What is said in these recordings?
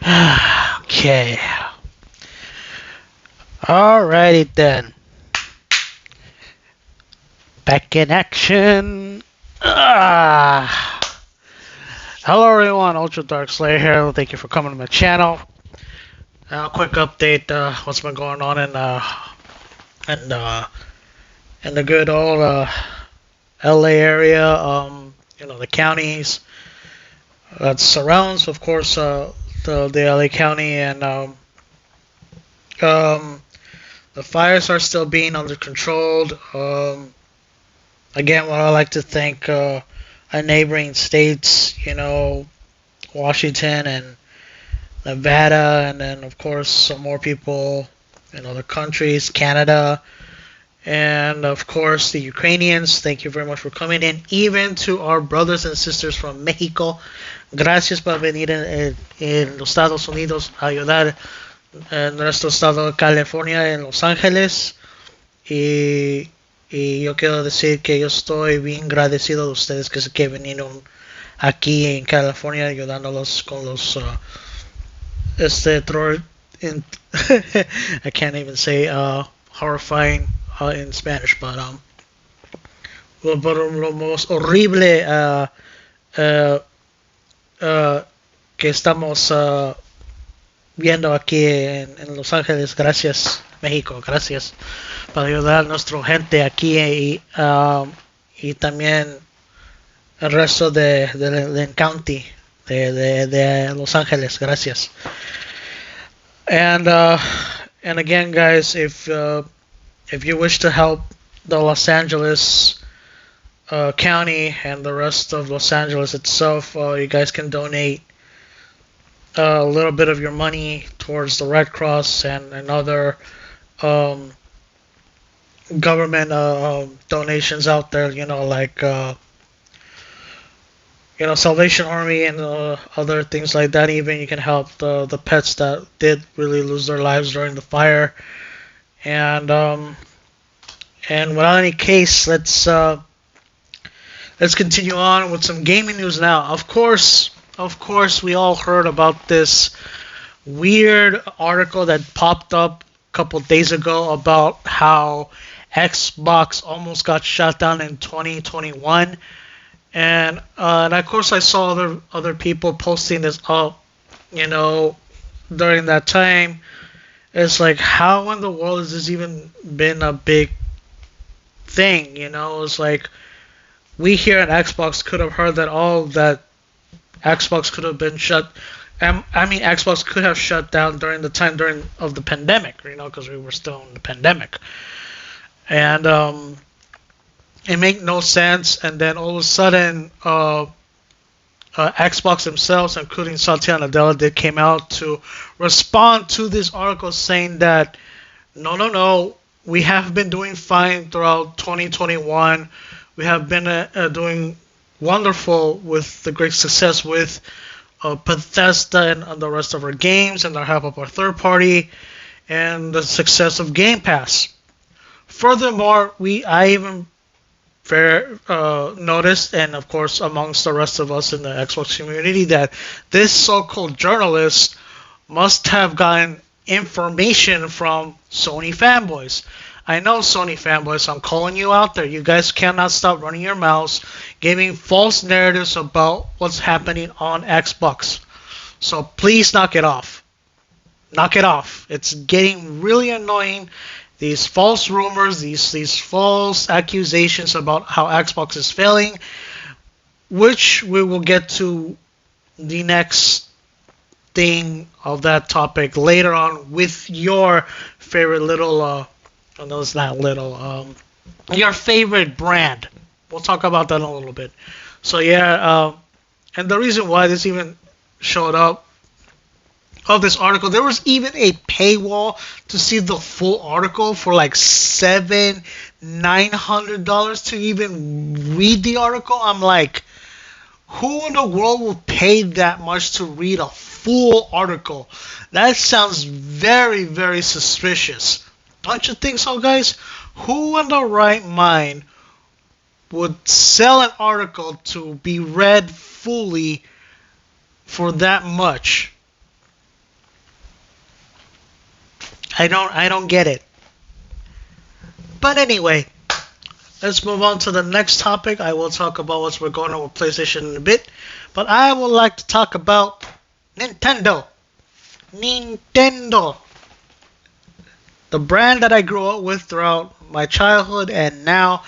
Okay. Alrighty then. Back in action. Hello everyone, Ultra Dark Slayer here. Thank you for coming to my channel. Quick update. What's been going on in, uh, in the good old LA area. The counties that surrounds, of course, the LA County, and um, the fires are still being under controlled. Again, what I like to thank our neighboring states, Washington and Nevada, and then of course some more people in other countries, Canada, and of course the Ukrainians. Thank you very much for coming in. Even to our brothers and sisters from Mexico, gracias por venir en los Estados Unidos a ayudar en nuestro estado de California, en Los Ángeles. Y yo quiero decir que yo estoy bien agradecido de ustedes que vinieron aquí en California ayudándolos con los I can't even say horrifying in Spanish, but lo más horrible que estamos viendo aquí en Los Ángeles. Gracias, México, gracias para ayudar a nuestra gente aquí y también el resto del county de Los Ángeles. Gracias. And again, guys, if you wish to help the Los Angeles County and the rest of Los Angeles itself, you guys can donate a little bit of your money towards the Red Cross and other government donations out there, like Salvation Army and other things like that. Even you can help the pets that did really lose their lives during the fire. And without any case, let's continue on with some gaming news now. Of course, we all heard about this weird article that popped up a couple days ago about how Xbox almost got shut down in 2021, and of course I saw other people posting this up, during that time. It's like, how in the world has this even been a big thing? It's like we here at Xbox could have heard that Xbox could have been shut. Xbox could have shut down during the pandemic, because we were still in the pandemic, and it made no sense. And then all of a sudden, Xbox themselves, including Satya Nadella, they came out to respond to this article saying that no, we have been doing fine throughout 2021. We have been doing wonderful with the great success with Bethesda and the rest of our games and the help of our third party and the success of Game Pass. Furthermore, I even noticed, and of course amongst the rest of us in the Xbox community, that this so-called journalist must have gotten information from Sony fanboys. I know, Sony fanboys, I'm calling you out there. You guys cannot stop running your mouths, giving false narratives about what's happening on Xbox. So please knock it off. Knock it off. It's getting really annoying. These false rumors, these false accusations about how Xbox is failing, which we will get to the next thing of that topic later on with your favorite little no, it's not little. Your favorite brand. We'll talk about that in a little bit. So yeah, and the reason why this even showed up of this article, there was even a paywall to see the full article for like $900 to even read the article. I'm like, who in the world will pay that much to read a full article? That sounds very, very suspicious. Don't you think so, guys? Who in the right mind would sell an article to be read fully for that much? I don't get it. But anyway, let's move on to the next topic. I will talk about what's we're going on with PlayStation in a bit, but I would like to talk about Nintendo. Nintendo. The brand that I grew up with throughout my childhood and now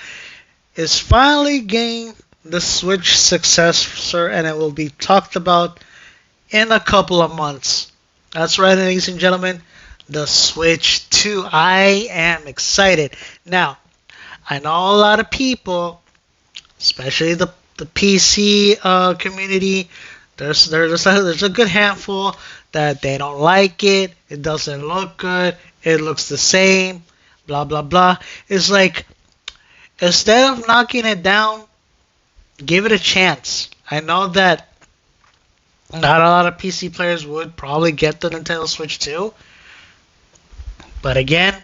is finally getting the Switch successor, and it will be talked about in a couple of months. That's right, ladies and gentlemen, the Switch 2. I am excited. Now, I know a lot of people, especially the PC community, there's a good handful that they don't like it. It doesn't look good. It looks the same. Blah blah blah. It's like, instead of knocking it down, give it a chance. I know that not a lot of PC players would probably get the Nintendo Switch 2. But again,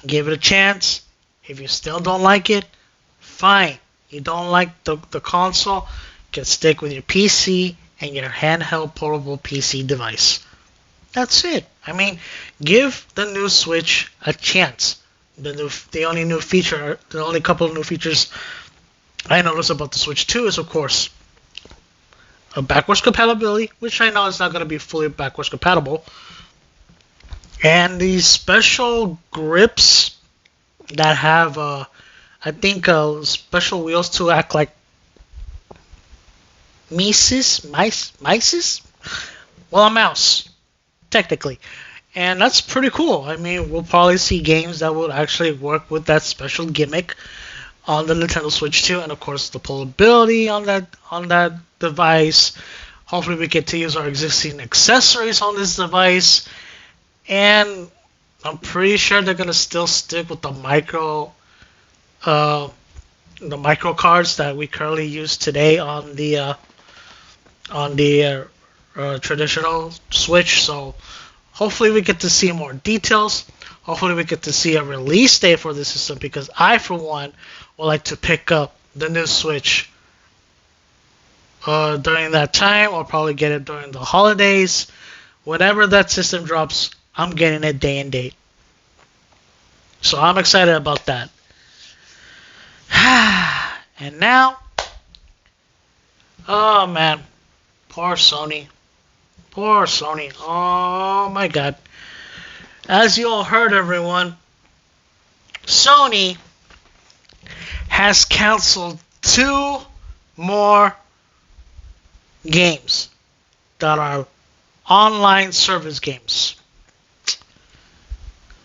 give it a chance. If you still don't like it, fine. You don't like the console, you can stick with your PC and your handheld portable PC device. That's it. I mean, give the new Switch a chance. The only couple of new features I noticed about the Switch 2 is, of course, a backwards compatibility, which I know is not going to be fully backwards compatible, and these special grips that have, I think, special wheels to act like mice? Well, a mouse, technically. And that's pretty cool. I mean, we'll probably see games that will actually work with that special gimmick on the Nintendo Switch 2, and of course the pullability on that device. Hopefully we get to use our existing accessories on this device, and I'm pretty sure they're gonna still stick with the micro cards that we currently use today on the traditional Switch. So hopefully we get to see more details. Hopefully we get to see a release date for the system, because I, for one, would like to pick up the new Switch during that time, or probably get it during the holidays. Whenever that system drops, I'm getting it day and date. So I'm excited about that. And now, oh man, poor Sony. Poor Sony. Oh my god. As you all heard, everyone, Sony has canceled 2 more games that are online service games.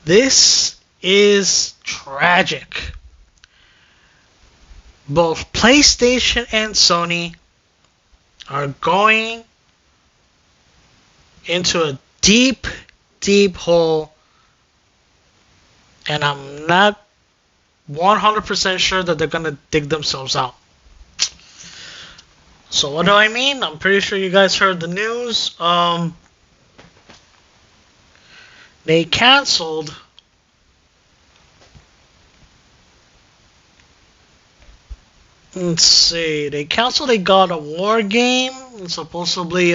This is tragic. Both PlayStation and Sony are going into a deep hole, and I'm not 100% sure that they're gonna dig themselves out. So what do I mean? I'm pretty sure you guys heard the news. They canceled let's see, they canceled a God of War game. It's supposedly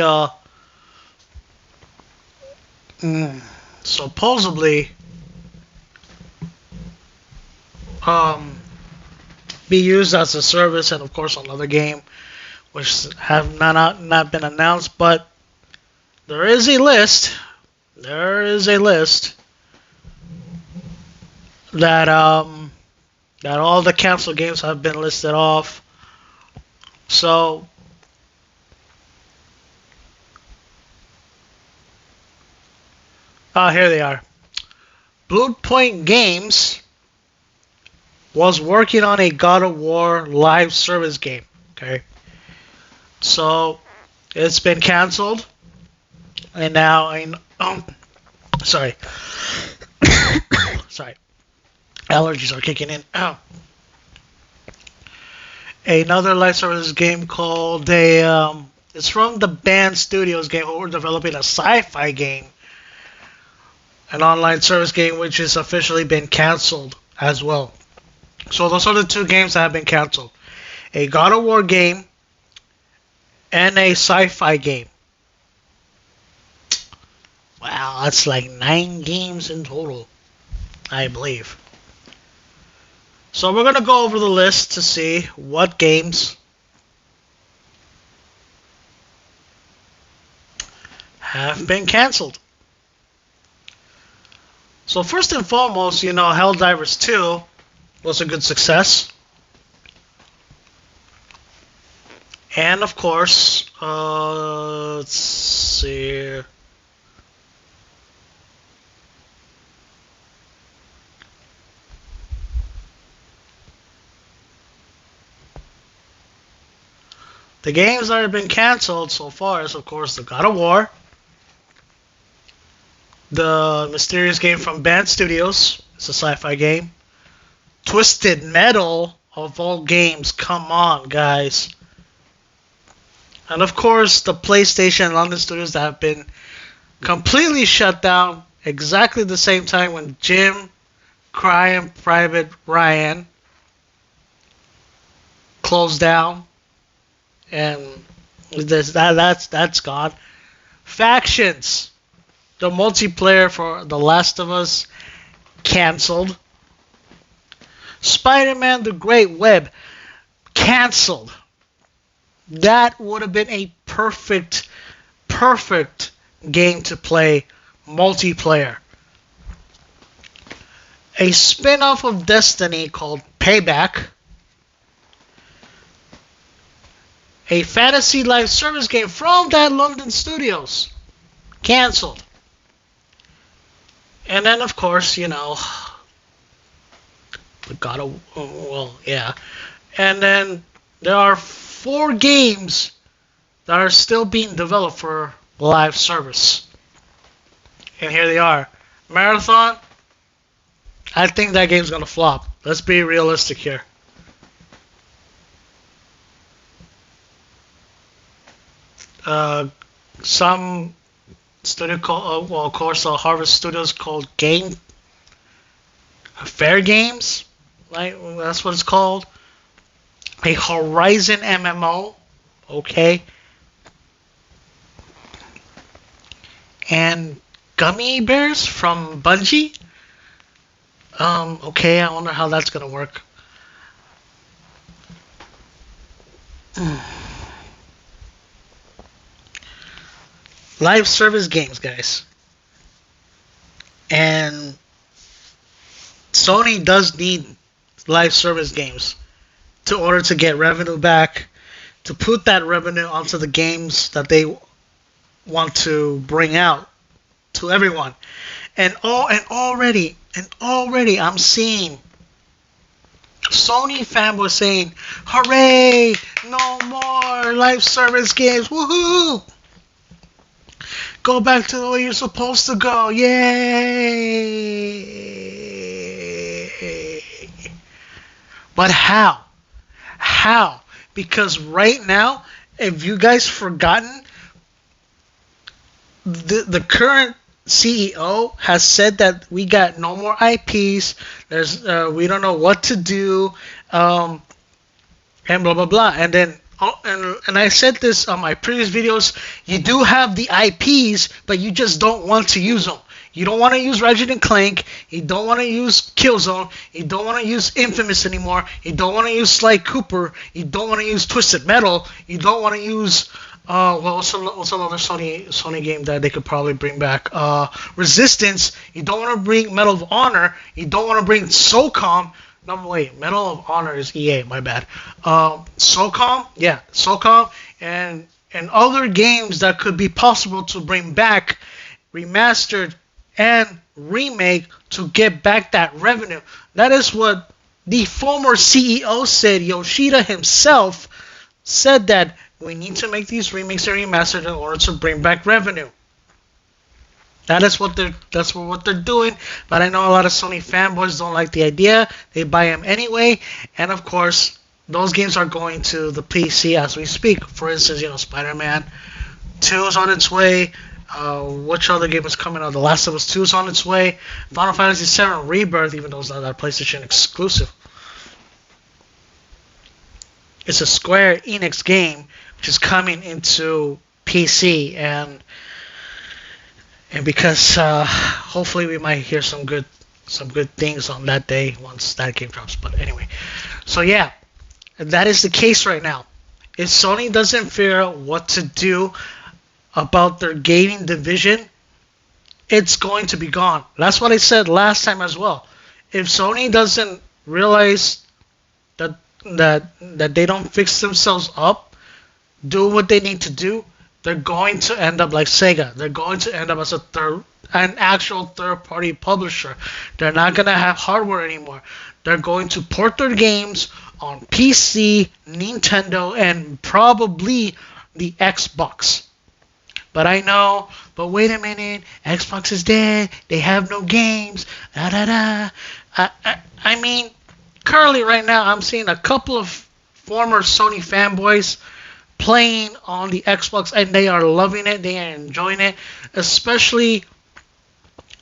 be used as a service, and of course another game which have not been announced, but there is a list that that all the canceled games have been listed off. So here they are. Blue Point Games was working on a God of War live service game. Okay, so it's been canceled, and now sorry, allergies are kicking in. Another live service game called it's from the Band Studios game, who were developing a sci-fi game, an online service game, which has officially been canceled as well. So those are the 2 games that have been canceled: a God of War game and a sci-fi game. Wow, that's like 9 games in total, I believe. So we're gonna go over the list to see what games have been canceled. So first and foremost, Helldivers 2 was a good success. And of course, let's see. The games that have been canceled so far is, of course, the God of War, the mysterious game from Band Studios. It's a sci-fi game. Twisted Metal, of all games. Come on, guys. And of course, the PlayStation and London studios that have been completely shut down exactly the same time when Jim, Crying Private Ryan closed down, and that's gone. Factions, the multiplayer for The Last of Us, canceled. Spider-Man: The Great Web, canceled. That would have been a perfect game to play multiplayer. A spin-off of Destiny called Payback. A fantasy live service game from that London studios, canceled. And then, of course, the God of, well, yeah. And then there are 4 games that are still being developed for live service. And here they are. Marathon, I think that game's going to flop. Let's be realistic here. Some studio called, well, of course, Harvest Studios called Fair Games, right? That's what it's called. A Horizon MMO, okay. And Gummy Bears from Bungie. Okay, I wonder how that's gonna work. Live service games, guys. And Sony does need live service games to order to get revenue back, to put that revenue onto the games that they want to bring out to everyone. And already I'm seeing Sony fanboys saying, "Hooray! No more live service games! Woohoo! Go back to the way you're supposed to go! Yay!" But how? How? Because right now, if you guys forgotten, the current CEO has said that we got no more IPs. There's we don't know what to do, and blah blah blah. And then and I said this on my previous videos. You do have the IPs, but you just don't want to use them. You don't want to use Ratchet and Clank. You don't want to use Killzone. You don't want to use Infamous anymore. You don't want to use Sly Cooper. You don't want to use Twisted Metal. You don't want to use what's another Sony game that they could probably bring back? Resistance. You don't want to bring Medal of Honor. You don't want to bring SOCOM. No, wait. Medal of Honor is EA. My bad. SOCOM. Yeah, SOCOM. And other games that could be possible to bring back, remastered and remake to get back that revenue. That is what the former CEO said. Yoshida himself said that we need to make these remakes and remastered in order to bring back revenue. That's what they're doing. But I know a lot of Sony fanboys don't like the idea. They buy them anyway, and of course, those games are going to the PC as we speak. For instance, Spider-Man 2 is on its way. Which other game is coming out? The Last of Us 2 is on its way. Final Fantasy VII Rebirth, even though it's not that PlayStation exclusive. It's a Square Enix game which is coming into PC, and and because hopefully we might hear some good things on that day once that game drops. But anyway, so yeah, that is the case right now. If Sony doesn't figure out what to do about their gaming division, it's going to be gone. That's what I said last time as well. If Sony doesn't realize that they don't fix themselves up, do what they need to do, they're going to end up like Sega. They're going to end up as an actual third-party publisher. They're not gonna have hardware anymore. They're going to port their games on PC, Nintendo, and probably the Xbox. But I know, but wait a minute, Xbox is dead, they have no games, da da da. I mean, currently right now I'm seeing a couple of former Sony fanboys playing on the Xbox and they are loving it, they are enjoying it, especially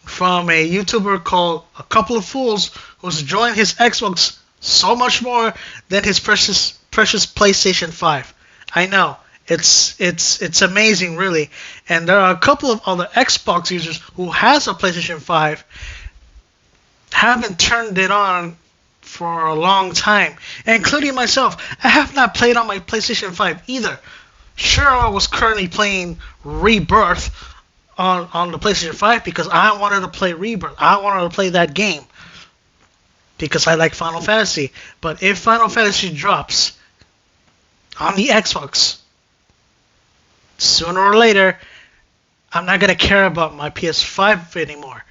from a YouTuber called A Couple of Fools who's enjoying his Xbox so much more than his precious PlayStation 5. I know. It's amazing, really. And there are a couple of other Xbox users who has a PlayStation 5 haven't turned it on for a long time, including myself. I have not played on my PlayStation 5 either. Sure, I was currently playing Rebirth on the PlayStation 5 because I wanted to play Rebirth. I wanted to play that game because I like Final Fantasy. But if Final Fantasy drops on the Xbox, sooner or later, I'm not going to care about my PS5 anymore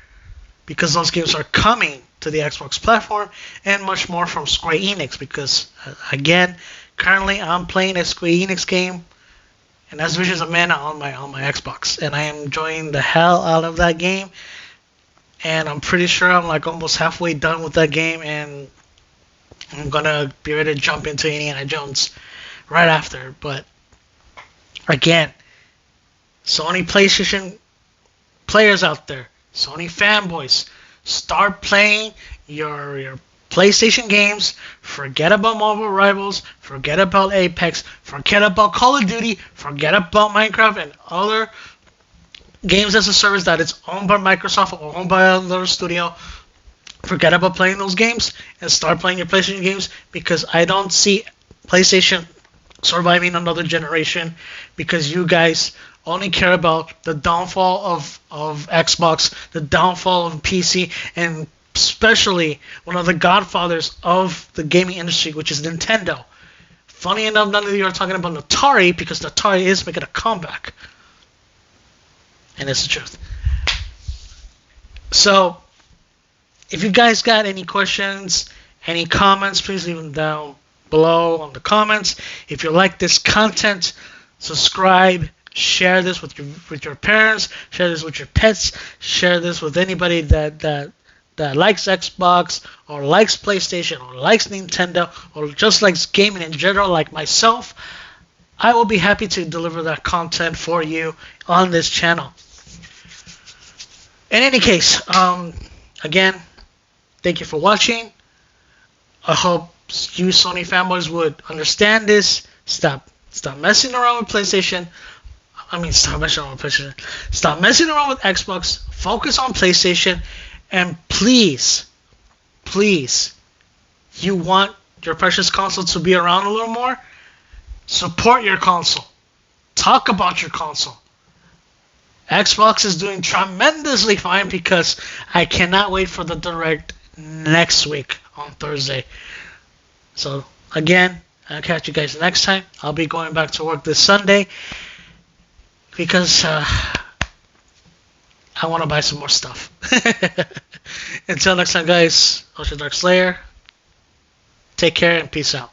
because those games are coming to the Xbox platform and much more from Square Enix because, again, currently I'm playing a Square Enix game and that's Visions of Mana on my Xbox, and I am enjoying the hell out of that game, and I'm pretty sure I'm like almost halfway done with that game, and I'm going to be ready to jump into Indiana Jones right after. But again, Sony PlayStation players out there, Sony fanboys, start playing your PlayStation games. Forget about Marvel Rivals, forget about Apex, forget about Call of Duty, forget about Minecraft and other games as a service that is owned by Microsoft or owned by another studio. Forget about playing those games and start playing your PlayStation games because I don't see PlayStation surviving another generation because you guys only care about the downfall of Xbox, the downfall of PC, and especially one of the godfathers of the gaming industry, which is Nintendo. Funny enough, none of you are talking about Atari because Atari is making a comeback. And it's the truth. So, if you guys got any questions, any comments, please leave them down below on the comments. If you like this content, subscribe, share this with your parents, share this with your pets, share this with anybody that likes Xbox or likes PlayStation or likes Nintendo or just likes gaming in general like myself. I will be happy to deliver that content for you on this channel. In any case, again, thank you for watching. I hope you Sony fanboys would understand this. Stop messing around with PlayStation. Stop messing around with PlayStation. Stop messing around with Xbox. Focus on PlayStation. And please, you want your precious console to be around a little more? Support your console. Talk about your console. Xbox is doing tremendously fine because I cannot wait for the Direct next week on Thursday. So, again, I'll catch you guys next time. I'll be going back to work this Sunday because I want to buy some more stuff. Until next time, guys, Ocean Dark Slayer, take care and peace out.